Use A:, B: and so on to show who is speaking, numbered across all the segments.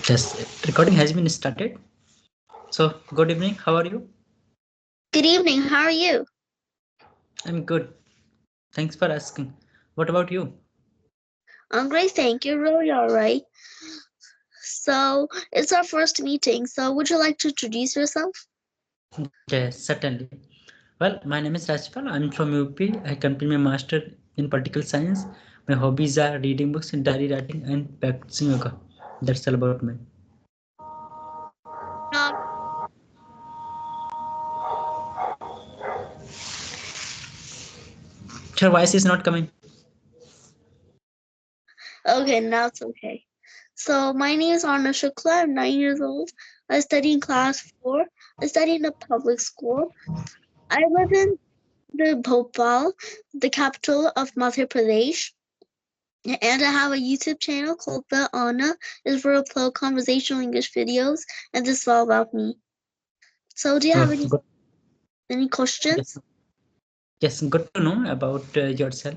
A: Yes, recording has been started. So, good evening. How are you?
B: Good evening. How are you?
A: I'm good. Thanks for asking. What about you?
B: I'm great, thank you. Really all right. So it's our first meeting. So would you like to introduce yourself?
A: Yes, certainly. Well, my name is Rajpal. I'm from UP. I complete my master in political science. My hobbies are reading books, diary writing, and practicing yoga. That's all about me.
B: No.
A: Your voice is not coming.
B: Okay, now it's okay. So my name is Aarna. I'm 9 years old. I study in class 4. I study in a public school. I live in the Bhopal, the capital of Madhya Pradesh. And I have a YouTube channel called the Aarna. It's where I upload conversational English videos, and this is all about me. So do you have
A: Oh, good.
B: any
A: Yes,
B: questions?
A: yes, good to know about yourself.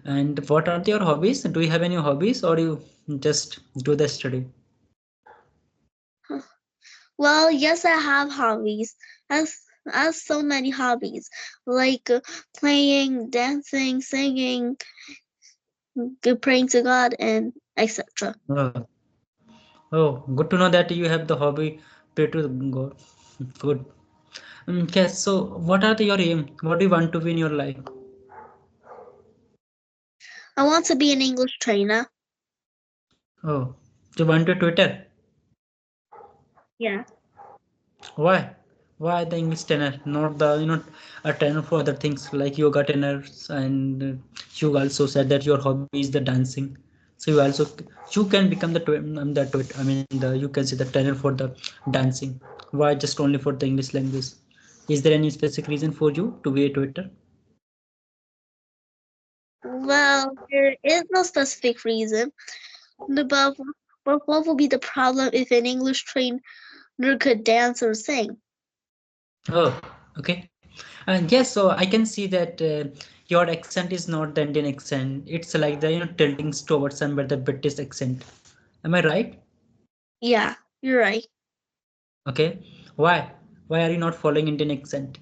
A: And what are your hobbies? Do you have any hobbies, or you just do the study?
B: Well, yes, I have hobbies. As so many hobbies, like playing, dancing, singing, praying to God, and etc.
A: Oh, oh, good to know that you have the hobby pray to God. Good. Okay, so what are your aim? What do you want to be in your life?
B: I want to be an English trainer.
A: Oh, you want to Twitter?
B: Yeah.
A: Why? Why the English trainer, not the a trainer for other things like yoga trainers? And you also said that your hobby is the dancing. So you can become I mean the you can say the trainer for the dancing. Why just only for the English language? Is there any specific reason for you to be a Twitter?
B: Well, there is no specific reason, but what would be the problem if an English trainer could dance or sing?
A: Oh, okay. And yes, so I can see that your accent is not the Indian accent. It's like the tilting towards somewhere the British accent. Am I right?
B: Yeah, you're right.
A: Okay. Why? Why are you not following Indian accent?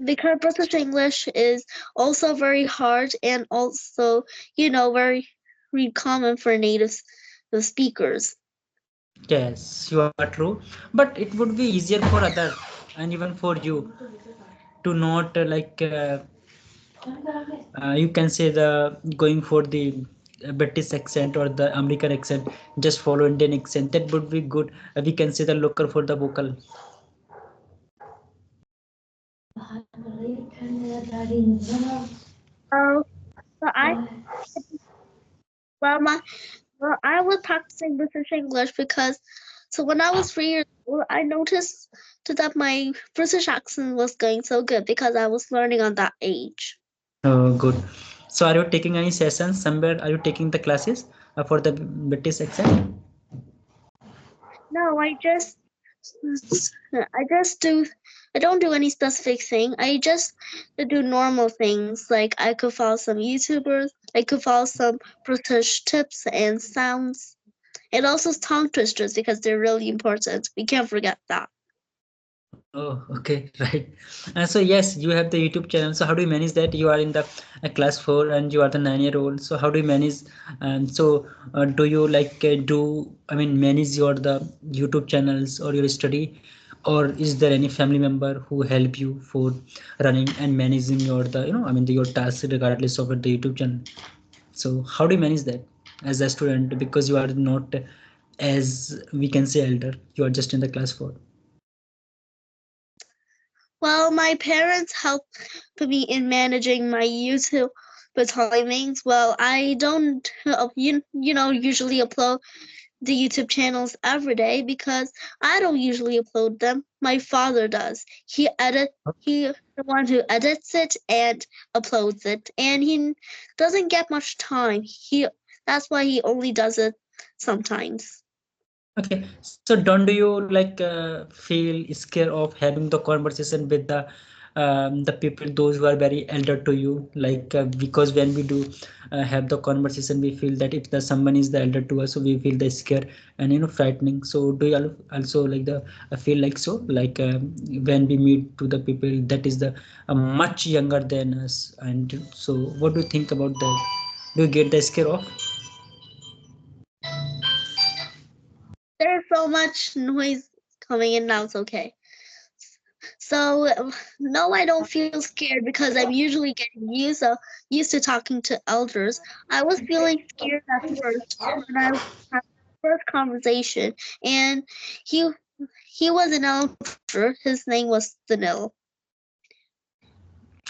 B: Because British English is also very hard and also, very common for native speakers.
A: Yes, you are true. But it would be easier for other and even for you to not you can say the going for the British accent or the American accent, just follow Indian accent. That would be good. We can say the local for the vocal.
B: Oh, so well, my, I was practicing British English because, so when I was 3 years old, I noticed that my British accent was going so good because I was learning on that age.
A: Oh, good. So, are you taking any sessions somewhere? Are you taking the classes for the British accent?
B: No, I just I don't do any specific thing. I just do normal things. Like I could follow some YouTubers. I could follow some British tips and sounds. And also tongue twisters because they're really important. We can't forget that.
A: Oh, okay, right. So yes, you have the YouTube channel. So how do you manage that? You are in the class 4 and you are the 9-year-old. So how do you manage? Do you I mean, manage your the YouTube channels or your study, or is there any family member who help you for running and managing your I mean your tasks regardless of the YouTube channel? So how do you manage that as a student because you are not as we can say elder, you are just in the class 4.
B: Well, my parents help me in managing my YouTube timings. Well, I don't, usually upload the YouTube channels every day because I don't usually upload them. My father does. He the one who edits it and uploads it, and he doesn't get much time. That's why he only does it sometimes.
A: Okay, so don't do you feel scared of having the conversation with the the people those who are very elder to you, like because when we do have the conversation, we feel that if the someone is the elder to us, so we feel the scare and frightening. So do you also like the feel like so, like when we meet to the people that is the much younger than us? And so what do you think about that? Do you get the scare of?
B: There's so much noise coming in now. It's okay. So no, I don't feel scared because I'm usually getting used to talking to elders. I was feeling scared at first when I had the first conversation, and he he was an elder. His name was Danil.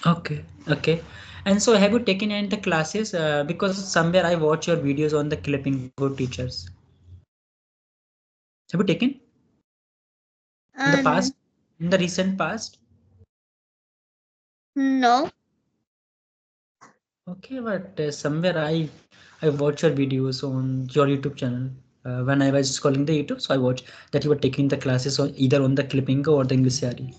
A: Okay, okay. And so have you taken any the classes? Because somewhere I watch your videos on the clipping go teachers. Have you taken in the past,
B: And
A: in the recent past?
B: no,
A: Okay, but somewhere I watch your videos on your YouTube channel. When I was scrolling the YouTube, so I watched that you were taking the classes on either on the clipping or the English Yari.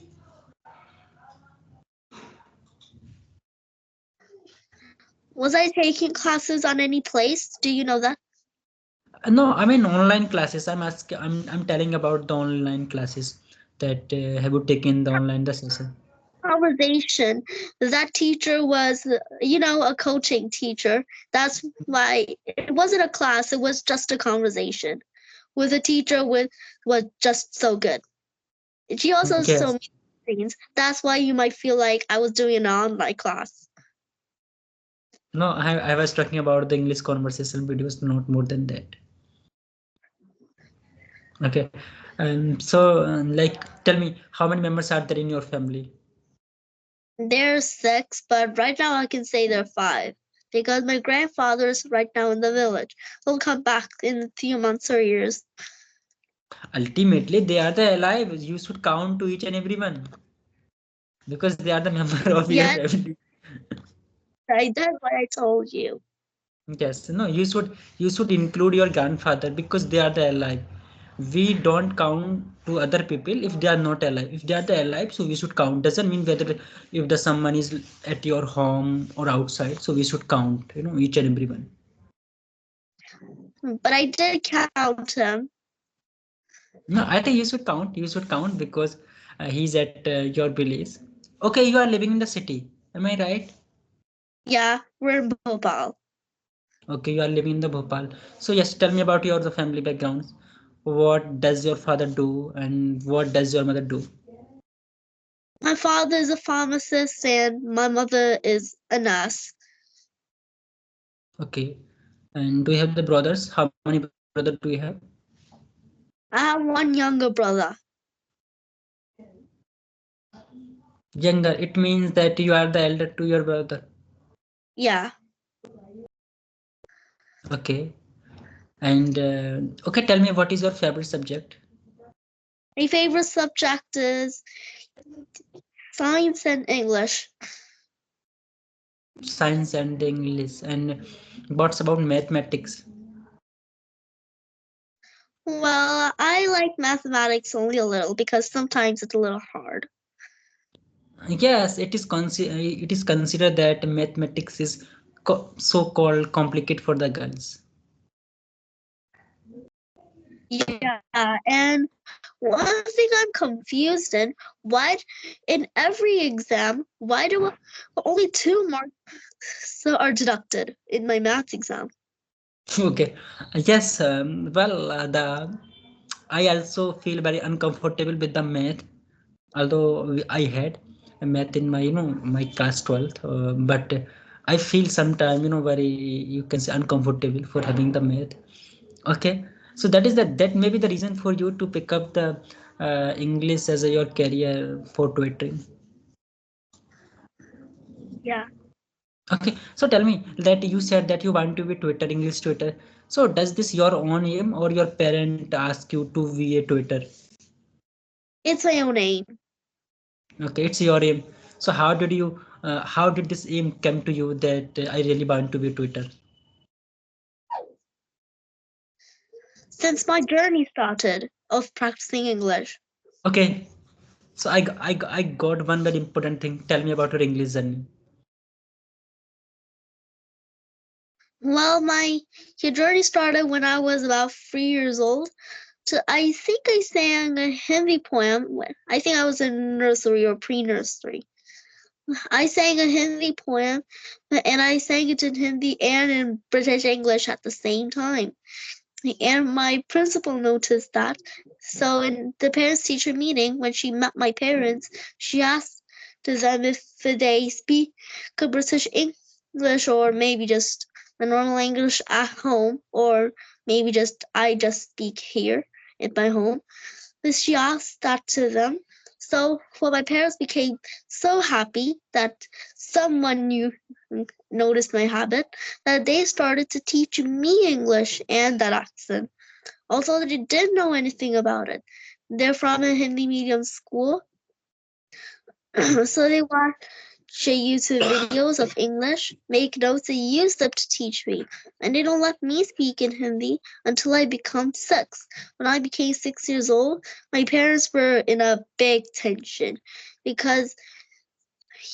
B: was I taking classes on any place? Do you know that?
A: No, I mean online classes. I'm telling about the online classes that have you taken the online the session?
B: Conversation. That teacher was, a coaching teacher. That's why it wasn't a class, it was just a conversation with a teacher with was just so good. She also showed
A: Yes.
B: me things. That's why you might feel like I was doing an online class.
A: No, I was talking about the English conversation videos, not more than that. Okay. And so, like, tell me, how many members are there in your family?
B: There's six, but right now I can say there are five. Because my grandfather's right now in the village. He'll come back in a few months or years.
A: Ultimately, they are the alive. You should count to each and every one because they are the member of your
B: Yes,
A: family.
B: right. That's what I told you.
A: Yes, no, you should include your grandfather because they are the alive. We don't count to other people if they are not alive. If they are the alive, so we should count. Doesn't mean whether if the someone is at your home or outside, so we should count, each and everyone.
B: But I did count him.
A: No, I think you should count. You should count because he's at your village. Okay, you are living in the city. Am I right?
B: Yeah, we're in Bhopal.
A: Okay, you are living in the Bhopal. So yes, tell me about your the family backgrounds. What does your father do, and what does your mother do?
B: My father is a pharmacist and my mother is a nurse.
A: Okay, and do you have the brothers? How many brothers do you have?
B: I have one younger brother.
A: Younger. It means that you are the elder to your brother.
B: Yeah.
A: Okay, and okay, tell me what is your favorite subject?
B: My favorite subject is science and English.
A: Science and English. And what's about mathematics?
B: Well, I like mathematics only a little because sometimes it's a little hard.
A: Yes, it is considered that mathematics is so-called complicated for the girls.
B: Yeah, and one thing I'm confused in, why in every exam, why do only 2 marks are deducted in my maths exam?
A: Okay. Yes. Well, the I also feel very uncomfortable with the math. Although I had a math in my my class 12th, but I feel sometime very, you can say, uncomfortable for having the math. Okay, so that may be the reason for you to pick up the English as your career for tutoring.
B: Yeah.
A: Okay, so tell me that you said that you want to be tutor, English tutor. So does this your own aim or your parent ask you to be a tutor?
B: It's my own aim.
A: Okay, it's your aim. So how did this aim come to you that I really want to be a tutor?
B: Since my journey started of practicing English.
A: Okay, So I got one very important thing. Tell me about your English journey.
B: Well, my journey started when I was about 3 years old. So I think I sang a Hindi poem. I think I was in nursery or pre-nursery. I sang a Hindi poem, and I sang it in Hindi and in British English at the same time. And my principal noticed that. So in the parents teacher meeting, when she met my parents, she asked them if they speak a British English or maybe just the normal English at home, or maybe just I just speak here in my home. But she asked that to them. So well, my parents became so happy that someone new noticed my habit that they started to teach me English and that accent. Although they didn't know anything about it. They're from a Hindi medium school, so they watch YouTube videos of English, make notes, and use them to teach me. And they don't let me speak in Hindi until I become 6. When I became 6 years old, my parents were in a big tension because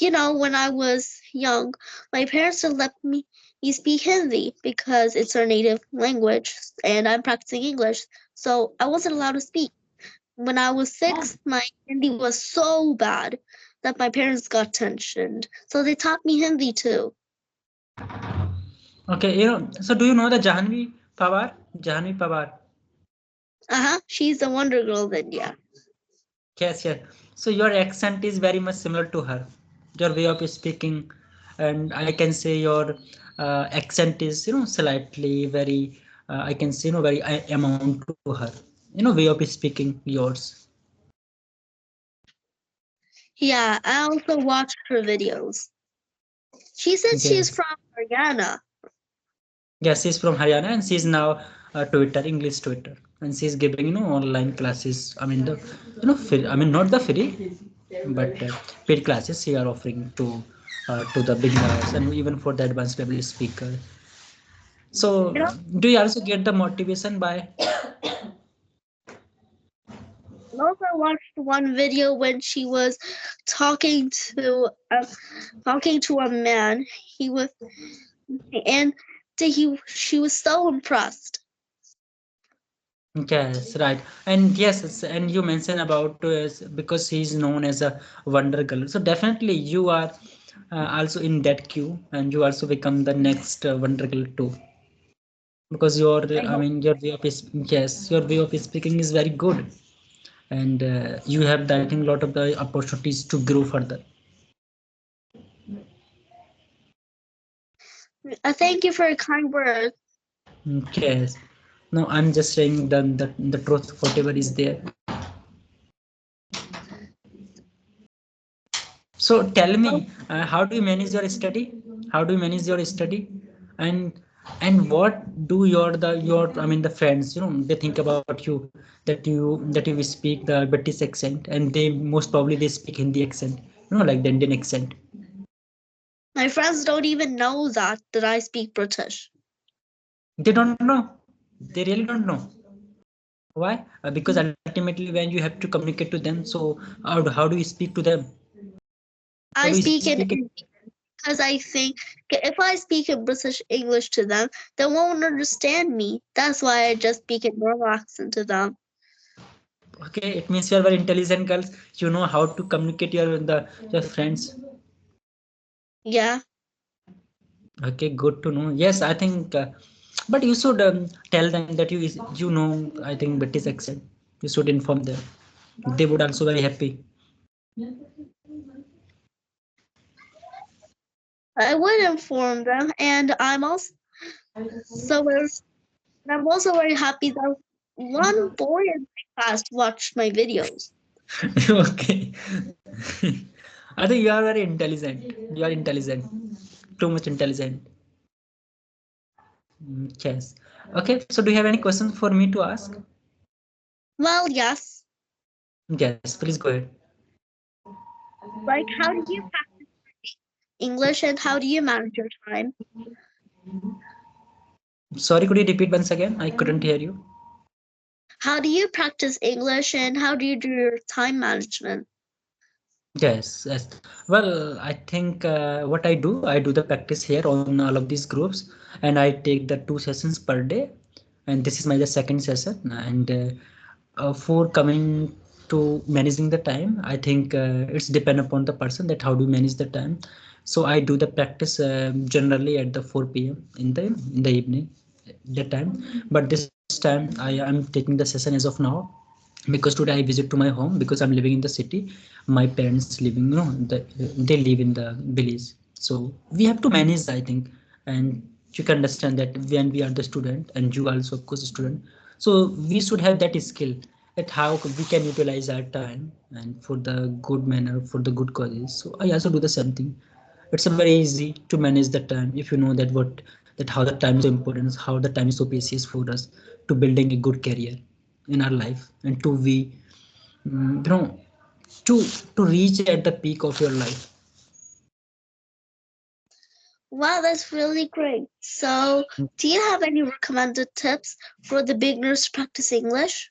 B: when I was young, my parents didn't let me speak Hindi because it's our native language and I'm practicing English. So I wasn't allowed to speak. When I was 6, my Hindi was so bad that my parents got tensioned. So they taught me Hindi too.
A: Okay, so do you know the Jahnavi Pawar? Jahnavi Pawar.
B: She's the Wonder Girl of India.
A: Yes, yes. So your accent is very much similar to her. Your way of speaking, and I can say your accent is, slightly very. I can say, very amount to her. Way of speaking yours.
B: Yeah, I also watched her videos. She said she's
A: Yes.
B: from Haryana.
A: Yes, she's from Haryana and she's now Twitter, English Twitter, and she's giving online classes. I mean the free, I mean not the free, but paid classes she are offering to the beginners and even for the advanced level speaker. So
B: You know,
A: do you also get the motivation by?
B: I also watched one video when she was talking to a talking to a man. He was and she was so impressed.
A: Yes, right. And yes, and you mentioned about because he's known as a wonder girl. So definitely you are also in that queue, and you also become the next wonder girl too. Because your,
B: I
A: I
B: hope.
A: mean, your way of yes, your way of speaking is very good, and you have, I think, a lot of the opportunities to grow further.
B: Thank you for your kind words.
A: Yes. No, I'm just saying the truth, whatever is there. So tell
B: Well,
A: me, how do you manage your study? How do you manage your study? And what do your I mean the friends, they think about you that you speak the British accent and they most probably they speak Hindi accent, like the Indian accent.
B: my friends don't even know that I speak British.
A: They don't know. They really don't know. Why? Because ultimately when you have to communicate to them, so how do you speak to them? How
B: I
A: do you
B: speak
A: speak
B: in
A: it?
B: because I think if I speak in British English to them, they won't understand me. That's why I just speak in normal accent to them.
A: Okay, it means you are very intelligent girls. You know how to communicate your friends.
B: Yeah,
A: Okay, good to know. Yes, I think, but you should tell them that you know. I think British accent. You should inform them. They would also very happy.
B: I would inform them, and so very, I'm also very happy that one boy in my class watched my videos.
A: Okay, I think you are very intelligent. You are intelligent. Too much intelligent. Yes. Okay. So, do you have any questions for me to ask?
B: Well, yes.
A: Yes. Please go ahead.
B: Like, how do you practice English, and how do you manage your time?
A: Sorry, could you repeat once again? I couldn't hear you.
B: How do you practice English, and how do you do your time management?
A: Yes, yes. Well, I think what I do the practice here on all of these groups, and I take the 2 sessions per day, and this is my the second session. And for coming to managing the time, I think it's depend upon the person that how do you manage the time. So I do the practice generally at the 4 p.m. In the evening, that time. But this time I am taking the session as of now because today I visit to my home because I'm living in the city. My parents living, they live in the village. So we have to manage, I think, and you can understand that when we are the student and you also of course student, so we should have that skill at how we can utilize our time and for the good manner, for the good causes. So I also do the same thing. It's a very easy to manage the time if you know that what that how the time is so important, how the time is so precious for us to building a good career in our life and to we you know to reach at the peak of your life.
B: Wow, that's really great. So, do you have any recommended tips for the beginners to practice English?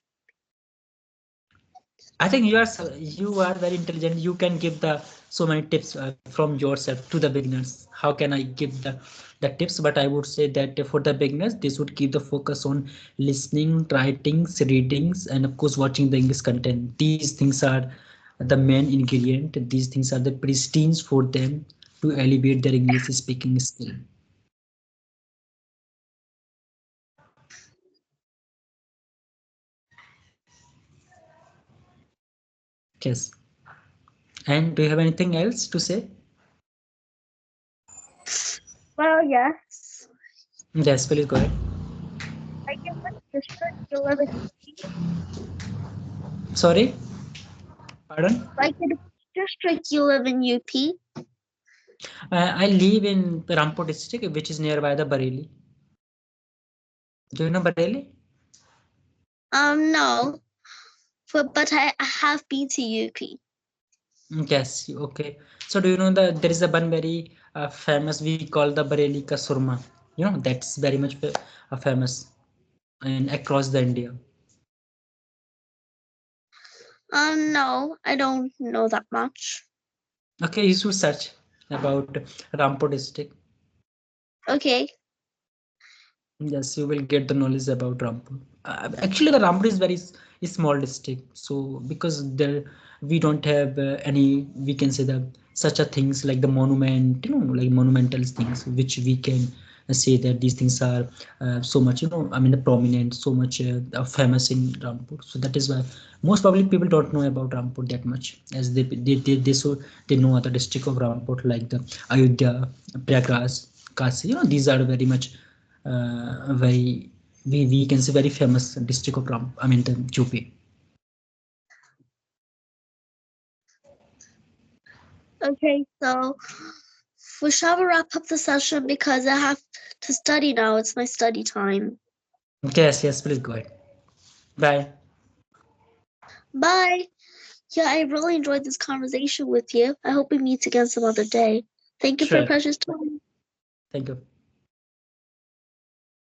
A: I think you are very intelligent. You can give the so many tips from yourself to the beginners. How can I give the tips? But I would say that for the beginners, they should keep the focus on listening, writings, readings, and of course watching the English content. These things are the main ingredient. These things are the pristines for them to elevate their English speaking skill. Yes. And do you have anything else to say?
B: Well, yes.
A: Yes, please go ahead.
B: Like in which district you live in?
A: Sorry, pardon.
B: Like in which district you live in UP?
A: I live in Rampur district, which is nearby the Bareilly. Do you know Bareilly?
B: No, but I have been to UP.
A: Yes, okay. So do you know that there is a one very famous we call the Bareilly ka surma. You know that's very much famous and across the India.
B: No, I don't know that much.
A: Okay, you should search about Rampur district.
B: Okay.
A: Yes, you will get the knowledge about Rampur. Actually, the Rampur is very small district. So because there we don't have any, we can say the such a things like the monument, like monumental things, which we can say that these things are so much, I mean, the prominent, so much famous in Rampur. So that is why most probably people don't know about Rampur that much, as they know other district of Rampur like the Ayodhya, Prayagraj, Kasi. These are very much very we can say very famous district of Ram. I mean the UP.
B: Okay, so we shall wrap up the session because I have to study now. It's my study time.
A: Yes, yes, please go ahead. Bye.
B: Bye. Yeah, I really enjoyed this conversation with you. I hope we meet again some other day. Thank you for your
A: Sure.
B: precious time.
A: Thank you.